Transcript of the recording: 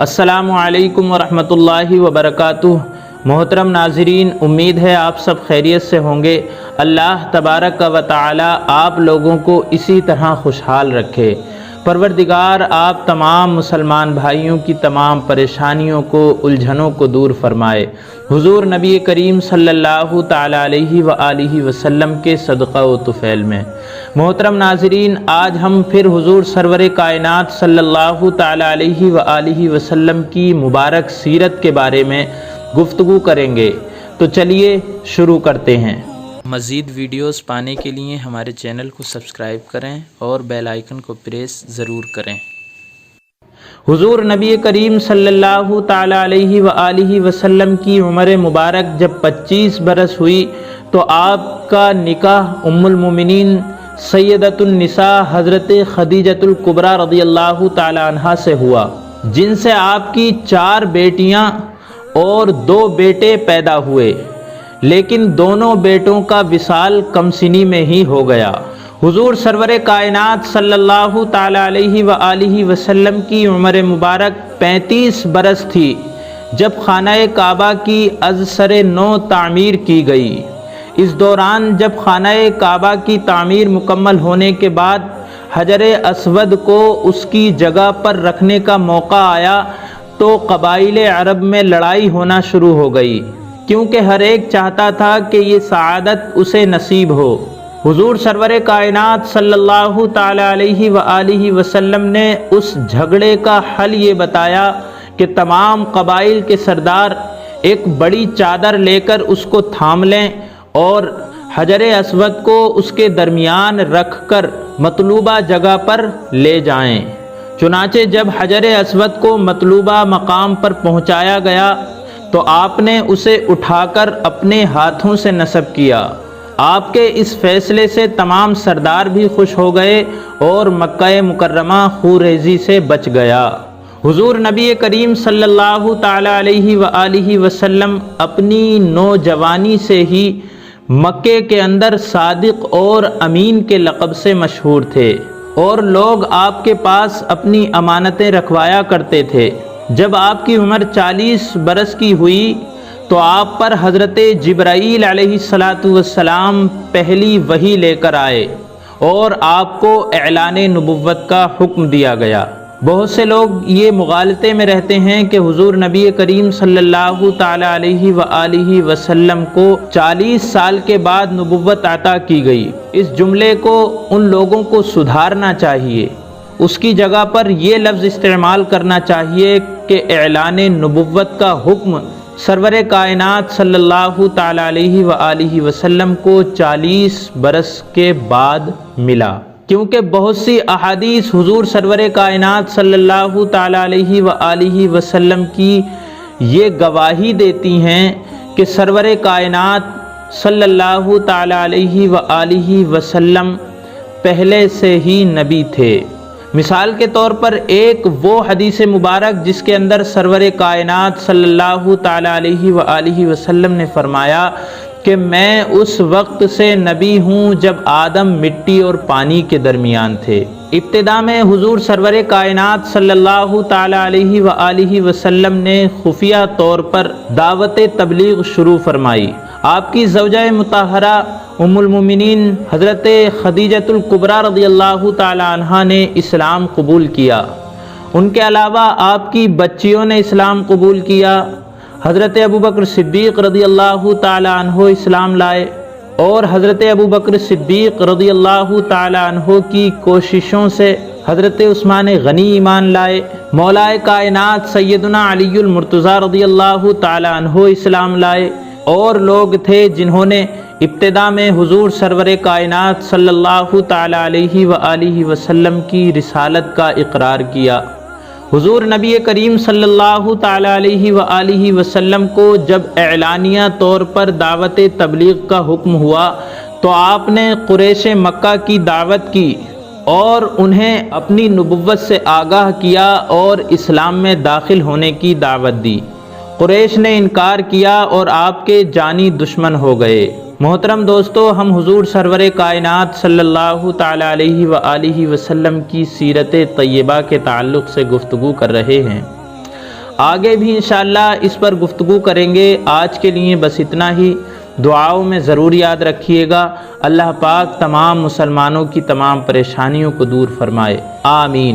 السلام علیکم ورحمۃ اللہ وبرکاتہ۔ محترم ناظرین، امید ہے آپ سب خیریت سے ہوں گے۔ اللہ تبارک و تعالی آپ لوگوں کو اسی طرح خوشحال رکھے۔ پروردگار آپ تمام مسلمان بھائیوں کی تمام پریشانیوں کو، الجھنوں کو دور فرمائے۔ حضور نبی کریم صلی اللہ تعالی علیہ وآلہ وسلم کے صدقہ و طفیل میں محترم ناظرین، آج ہم پھر حضور سرور کائنات صلی اللہ تعالی علیہ وآلہ وسلم کی مبارک سیرت کے بارے میں گفتگو کریں گے، تو چلیے شروع کرتے ہیں۔ مزید ویڈیوز پانے کے لیے ہمارے چینل کو سبسکرائب کریں اور بیل آئیکن کو پریس ضرور کریں۔ حضور نبی کریم صلی اللہ تعالی علیہ وآلہ وسلم کی عمر مبارک جب 25 برس ہوئی تو آپ کا نکاح ام المومنین سیدۃ النساء حضرت خدیجۃ الکبریٰ رضی اللہ تعالی عنہا سے ہوا، جن سے آپ کی 4 بیٹیاں اور 2 بیٹے پیدا ہوئے، لیکن دونوں بیٹوں کا وصال کم سنی میں ہی ہو گیا۔ حضور سرور کائنات صلی اللہ تعالی علیہ وآلہ وسلم کی عمر مبارک 35 برس تھی جب خانہ کعبہ کی از سر نو تعمیر کی گئی۔ اس دوران جب خانہ کعبہ کی تعمیر مکمل ہونے کے بعد حجر اسود کو اس کی جگہ پر رکھنے کا موقع آیا تو قبائل عرب میں لڑائی ہونا شروع ہو گئی، کیونکہ ہر ایک چاہتا تھا کہ یہ سعادت اسے نصیب ہو۔ حضور سرور کائنات صلی اللہ تعالی علیہ وآلہ وسلم نے اس جھگڑے کا حل یہ بتایا کہ تمام قبائل کے سردار ایک بڑی چادر لے کر اس کو تھام لیں اور حجر اسود کو اس کے درمیان رکھ کر مطلوبہ جگہ پر لے جائیں۔ چنانچہ جب حجر اسود کو مطلوبہ مقام پر پہنچایا گیا تو آپ نے اسے اٹھا کر اپنے ہاتھوں سے نصب کیا۔ آپ کے اس فیصلے سے تمام سردار بھی خوش ہو گئے اور مکہ مکرمہ خونریزی سے بچ گیا۔ حضور نبی کریم صلی اللہ تعالی علیہ وآلہ وسلم اپنی نوجوانی سے ہی مکے کے اندر صادق اور امین کے لقب سے مشہور تھے، اور لوگ آپ کے پاس اپنی امانتیں رکھوایا کرتے تھے۔ جب آپ کی عمر 40 برس کی ہوئی تو آپ پر حضرت جبرائیل علیہ السلام پہلی وحی لے کر آئے اور آپ کو اعلان نبوت کا حکم دیا گیا۔ بہت سے لوگ یہ مغالطے میں رہتے ہیں کہ حضور نبی کریم صلی اللہ تعالی علیہ وآلہ وسلم کو 40 سال کے بعد نبوت عطا کی گئی۔ اس جملے کو ان لوگوں کو سدھارنا چاہیے، اس کی جگہ پر یہ لفظ استعمال کرنا چاہیے کہ اعلان نبوت کا حکم سرور کائنات صلی اللہ تعالی علیہ وآلہ وسلم کو 40 برس کے بعد ملا، کیونکہ بہت سی احادیث حضور سرور کائنات صلی اللہ تعالی علیہ وآلہ وسلم کی یہ گواہی دیتی ہیں کہ سرور کائنات صلی اللہ تعالی علیہ وآلہ وسلم پہلے سے ہی نبی تھے۔ مثال کے طور پر ایک وہ حدیث مبارک جس کے اندر سرور کائنات صلی اللہ تعالی علیہ وآلہ وسلم نے فرمایا کہ میں اس وقت سے نبی ہوں جب آدم مٹی اور پانی کے درمیان تھے۔ ابتدا میں حضور سرور کائنات صلی اللہ تعالی علیہ وآلہ وسلم نے خفیہ طور پر دعوت تبلیغ شروع فرمائی۔ آپ کی زوجہ مطہرہ ام المومنین حضرت خدیجۃ الکبریٰ رضی اللہ تعالی عنہا نے اسلام قبول کیا۔ ان کے علاوہ آپ کی بچیوں نے اسلام قبول کیا۔ حضرت ابوبکر صدیق رضی اللہ تعالی عنہ اسلام لائے، اور حضرت ابوبکر صدیق رضی اللہ تعالی عنہ کی کوششوں سے حضرت عثمان غنی ایمان لائے۔ مولا کائنات سیدنا علی المرتضیٰ رضی اللہ تعالی عنہ اسلام لائے، اور لوگ تھے جنہوں نے ابتدا میں حضور سرور کائنات صلی اللہ تعالی علیہ وآلہ وسلم کی رسالت کا اقرار کیا۔ حضور نبی کریم صلی اللہ تعالی علیہ وآلہ وسلم کو جب اعلانیہ طور پر دعوت تبلیغ کا حکم ہوا تو آپ نے قریش مکہ کی دعوت کی اور انہیں اپنی نبوت سے آگاہ کیا اور اسلام میں داخل ہونے کی دعوت دی۔ قریش نے انکار کیا اور آپ کے جانی دشمن ہو گئے۔ محترم دوستو، ہم حضور سرور کائنات صلی اللہ تعالی علیہ وآلہ وسلم کی سیرت طیبہ کے تعلق سے گفتگو کر رہے ہیں۔ آگے بھی انشاءاللہ اس پر گفتگو کریں گے۔ آج کے لیے بس اتنا ہی۔ دعاؤں میں ضرور یاد رکھیے گا۔ اللہ پاک تمام مسلمانوں کی تمام پریشانیوں کو دور فرمائے، آمین۔